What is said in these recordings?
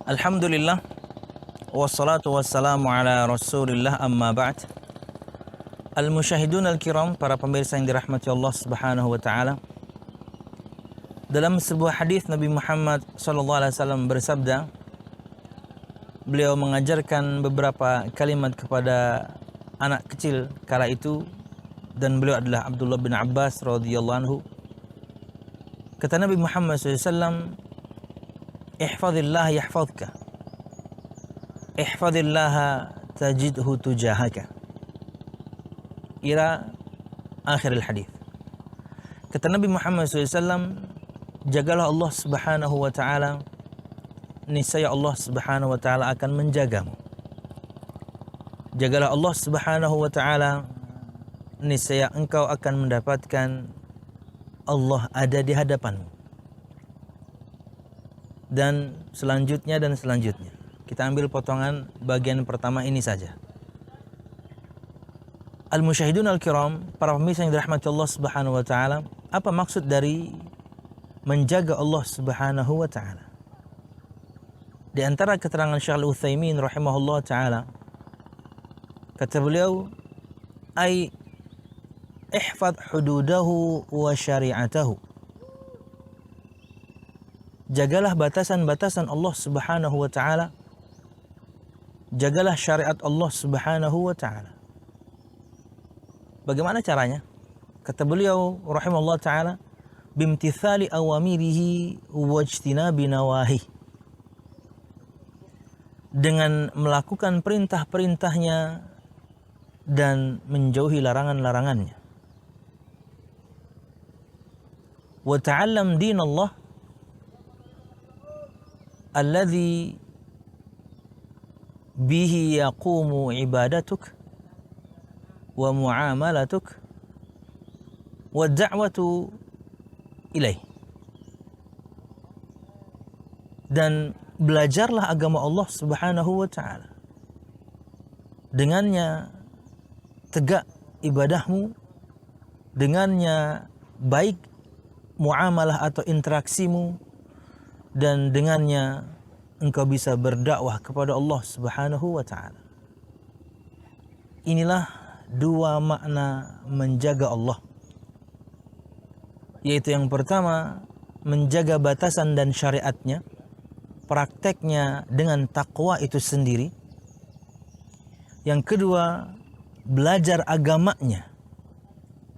Alhamdulillah, wassalatu wassalamu ala rasulillah, amma ba'd. Al-musyahidun al-kiram, para pemirsa yang dirahmati Allah subhanahu wa ta'ala. Dalam sebuah hadis Nabi Muhammad SAW bersabda, beliau mengajarkan beberapa kalimat kepada anak kecil kala itu, dan beliau adalah Abdullah bin Abbas radhiyallahu anhu. Kata Nabi Muhammad SAW, ihfazillah yahfazka, ihfazillah tajidhu tujahaka, ila akhir hadis. Kata Nabi Muhammad SAW, jagalah Allah subhanahu wa ta'ala, niscaya Allah subhanahu wa ta'ala akan menjagamu. Jagalah Allah subhanahu wa ta'ala, niscaya engkau akan mendapatkan Allah ada di hadapanmu. Dan selanjutnya. Kita ambil potongan bagian pertama ini saja. Al-musyahidun al-kiram, para pemirsa yang dirahmati Allah subhanahu wa ta'ala, apa maksud dari menjaga Allah subhanahu wa ta'ala? Di antara keterangan Syekh Al-Utsaimin rahimahullah ta'ala, kata beliau, ay ihfad hududahu wa syari'atahu, jagalah batasan-batasan Allah subhanahu wa ta'ala, jagalah syariat Allah subhanahu wa ta'ala. Bagaimana caranya? Kata beliau rahimahullah ta'ala, bimtithali awamirihi wajtinabi nawahi, dengan melakukan perintah-perintahnya dan menjauhi larangan-larangannya. Wa ta'allam din Allah alladhi bihi yaqumu ibadatuk wa muamalatuk wa da'watu ilaih. Dan belajarlah agama Allah subhanahu wa ta'ala, dengannya tegak ibadahmu, dengannya baik muamalah atau interaksimu, dan dengannya engkau bisa berdakwah kepada Allah subhanahu wa ta'ala. Inilah dua makna menjaga Allah, yaitu yang pertama, menjaga batasan dan syariatnya, prakteknya dengan takwa itu sendiri. Yang kedua, belajar agamanya,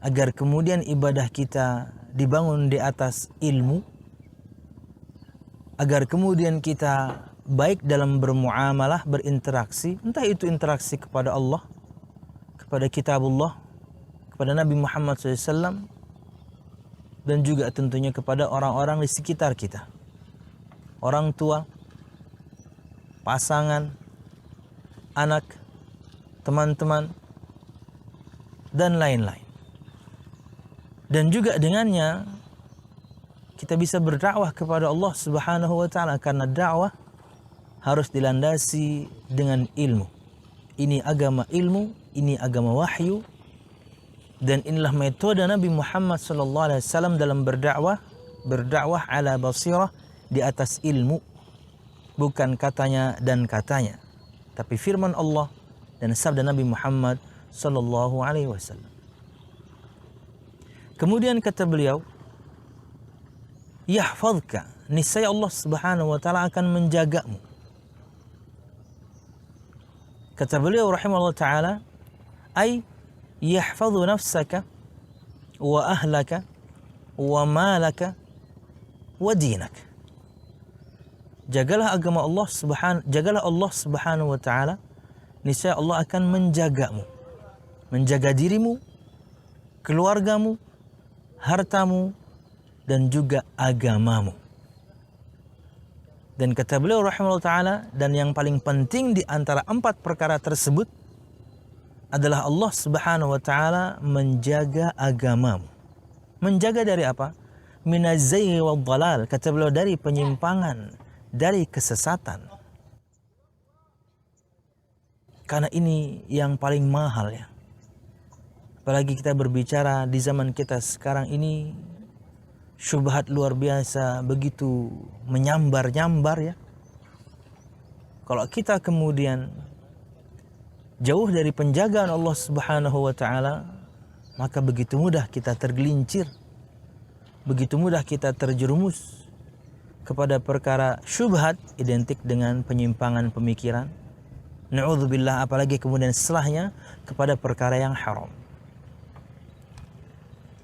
agar kemudian ibadah kita dibangun di atas ilmu, agar kemudian kita baik dalam bermuamalah, berinteraksi, entah itu interaksi kepada Allah, kepada kitabullah, kepada Nabi Muhammad SAW, dan juga tentunya kepada orang-orang di sekitar kita, orang tua, pasangan, anak, teman-teman, dan lain-lain. Dan juga dengannya kita bisa berdakwah kepada Allah subhanahu wa ta'ala, karena dakwah harus dilandasi dengan ilmu. Ini agama ilmu, ini agama wahyu, dan inilah metode Nabi Muhammad SAW dalam berdakwah ala basirah, di atas ilmu, bukan katanya dan katanya, tapi firman Allah dan sabda Nabi Muhammad SAW. Kemudian kata beliau, yahfazka, niscaya Allah subhanahu wa ta'ala akan menjagamu. Kata beliau rahimahullah ta'ala, ay yahfazu nafsaka wa ahlaka wa malaka wa dinaka. Jagalah agama Allah subhanahu wa ta'ala, niscaya Allah akan menjagamu, menjaga dirimu, keluargamu, hartamu, dan juga agamamu. Dan kata beliau rahimahullah ta'ala, dan yang paling penting di antara 4 perkara tersebut adalah Allah subhanahu wa ta'ala menjaga agamamu. Menjaga dari apa? Minaz-zayyi wad-dhalal, kata beliau, dari penyimpangan, dari kesesatan. Karena ini yang paling mahal ya. Apalagi kita berbicara di zaman kita sekarang ini, syubhat luar biasa begitu menyambar-nyambar ya. Kalau kita kemudian jauh dari penjagaan Allah Subhanahu wa taala, maka begitu mudah kita tergelincir, begitu mudah kita terjerumus kepada perkara syubhat identik dengan penyimpangan pemikiran. Na'udzubillah, apalagi kemudian setelahnya kepada perkara yang haram.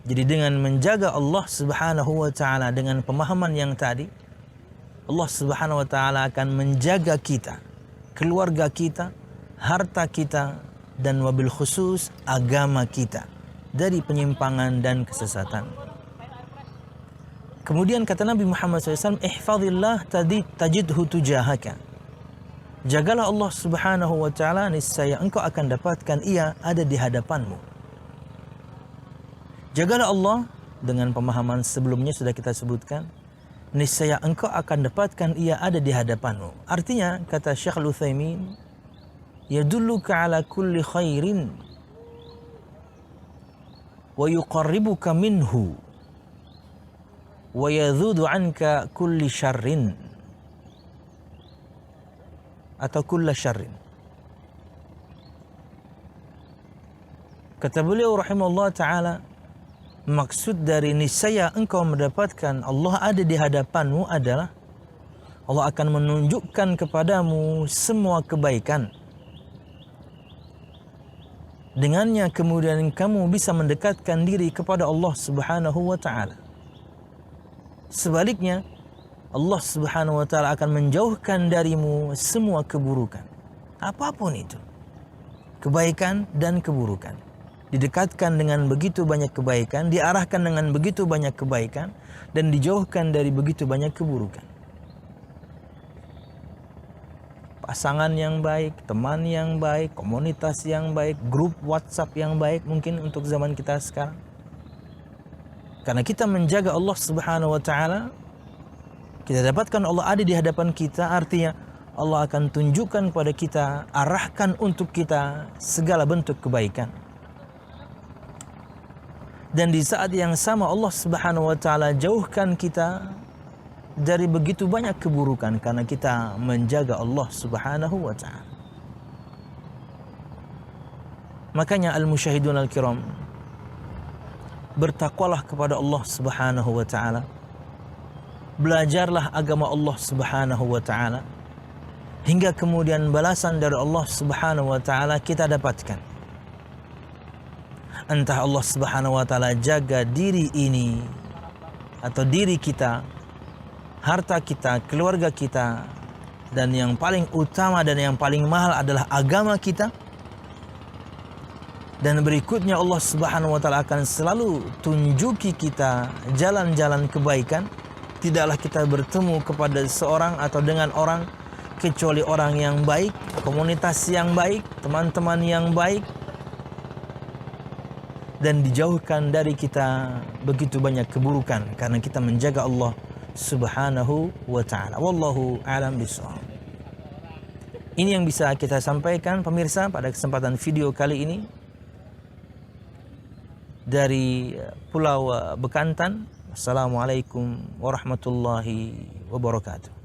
Jadi dengan menjaga Allah Subhanahu wa taala dengan pemahaman yang tadi, Allah Subhanahu wa taala akan menjaga kita, keluarga kita, harta kita, dan wabil khusus agama kita dari penyimpangan dan kesesatan. Kemudian kata Nabi Muhammad SAW, ihfazillah tajidhu tujahaka. Jagalah Allah Subhanahu wa taala, niscaya engkau akan dapatkan ia ada di hadapanmu. Jagalah Allah dengan pemahaman sebelumnya sudah kita sebutkan, niscaya engkau akan dapatkan ia ada di hadapanmu. Artinya kata Syekh Al-Utsaimin, yadulluka ala kulli khairin wa yuqarribuka minhu wa yadhudu anka kulli syarrin atau kulla syarrin. Kata beliau rahimahullah ta'ala, maksud dari niscaya engkau mendapatkan Allah ada di hadapanmu adalah Allah akan menunjukkan kepadamu semua kebaikan. Dengannya kemudian kamu bisa mendekatkan diri kepada Allah Subhanahu wa ta'ala. Sebaliknya, Allah Subhanahu wa taala akan menjauhkan darimu semua keburukan. Apapun itu. Kebaikan dan keburukan. Didekatkan dengan begitu banyak kebaikan, diarahkan dengan begitu banyak kebaikan, dan dijauhkan dari begitu banyak keburukan. Pasangan yang baik, teman yang baik, komunitas yang baik, grup WhatsApp yang baik mungkin untuk zaman kita sekarang. Karena kita menjaga Allah Subhanahu wa taala, kita dapatkan Allah ada di hadapan kita, artinya Allah akan tunjukkan kepada kita, arahkan untuk kita segala bentuk kebaikan. Dan di saat yang sama Allah Subhanahu wa taala jauhkan kita dari begitu banyak keburukan karena kita menjaga Allah Subhanahu wa taala. Makanya al-musyahidun al-kiram, bertakwalah kepada Allah Subhanahu wa taala. Belajarlah agama Allah Subhanahu wa taala hingga kemudian balasan dari Allah Subhanahu wa taala kita dapatkan. Entah Allah Subhanahu wa taala jaga diri ini atau diri kita, harta kita, keluarga kita, dan yang paling utama dan yang paling mahal adalah agama kita. Dan berikutnya Allah Subhanahu wa taala akan selalu tunjuki kita jalan-jalan kebaikan. Tidaklah kita bertemu kepada seorang atau dengan orang kecuali orang yang baik, komunitas yang baik, teman-teman yang baik, dan dijauhkan dari kita begitu banyak keburukan karena kita menjaga Allah Subhanahu wa taala. Wallahu a'lam bishawab. Ini yang bisa kita sampaikan pemirsa pada kesempatan video kali ini dari Pulau Bekantan. Assalamualaikum warahmatullahi wabarakatuh.